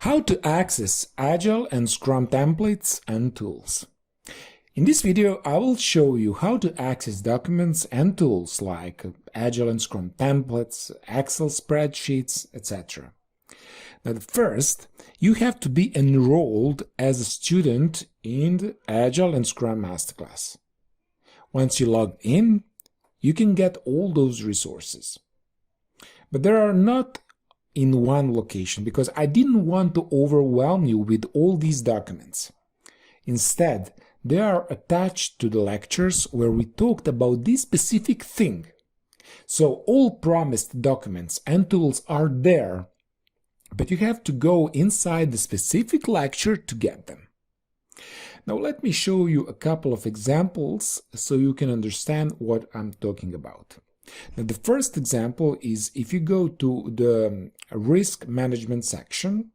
How to access Agile and Scrum templates and tools. In this video, I will show you how to access documents and tools like Agile and Scrum templates, Excel spreadsheets, etc. Now, first, you have to be enrolled as a student in the Agile and Scrum Masterclass. Once you log in, you can get all those resources. But they are not in one location because I didn't want to overwhelm you with all these documents. Instead, they are attached to the lectures where we talked about this specific thing. So all promised documents and tools are there, but you have to go inside the specific lecture to get them. Now let me show you a couple of examples so you can understand what I'm talking about. Now, the first example is if you go to the risk management section,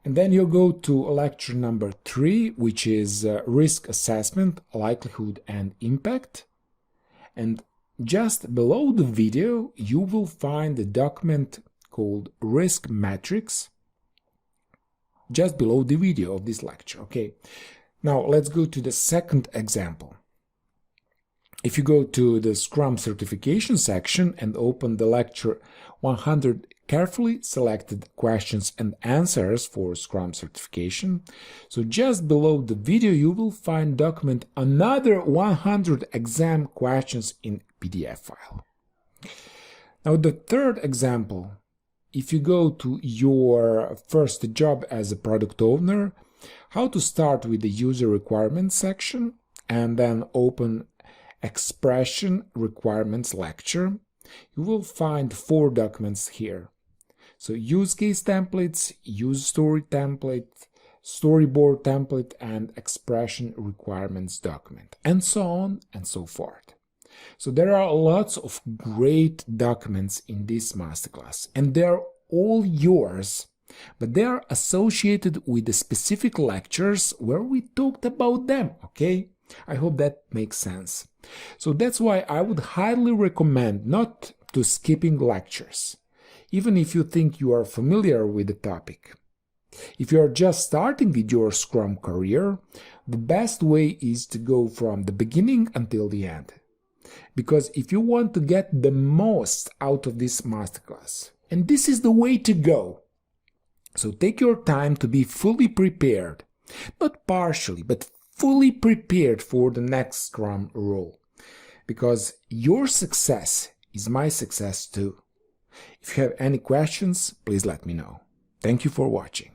and then you go to lecture number 3, which is risk assessment, likelihood and impact. And just below the video, you will find the document called risk matrix, just below the video of this lecture. Okay, now let's go to the second example. If you go to the Scrum certification section and open the lecture 100 carefully selected questions and answers for Scrum certification, so just below the video you will find document another 100 exam questions in PDF file. Now the third example, if you go to your first job as a product owner, how to start with the user requirements section and then open expression requirements lecture, you will find 4 documents here. So use case templates, use story template, storyboard template, and expression requirements document, and so on and so forth. So there are lots of great documents in this masterclass, and they're all yours, but they are associated with the specific lectures where we talked about them, okay? I hope that makes sense. So that's why I would highly recommend not to skipping lectures, even if you think you are familiar with the topic. If you are just starting with your Scrum career, the best way is to go from the beginning until the end. Because if you want to get the most out of this masterclass, and this is the way to go, so take your time to be fully prepared, not partially, but fully prepared for the next Scrum role, because your success is my success too. If you have any questions, please let me know. Thank you for watching.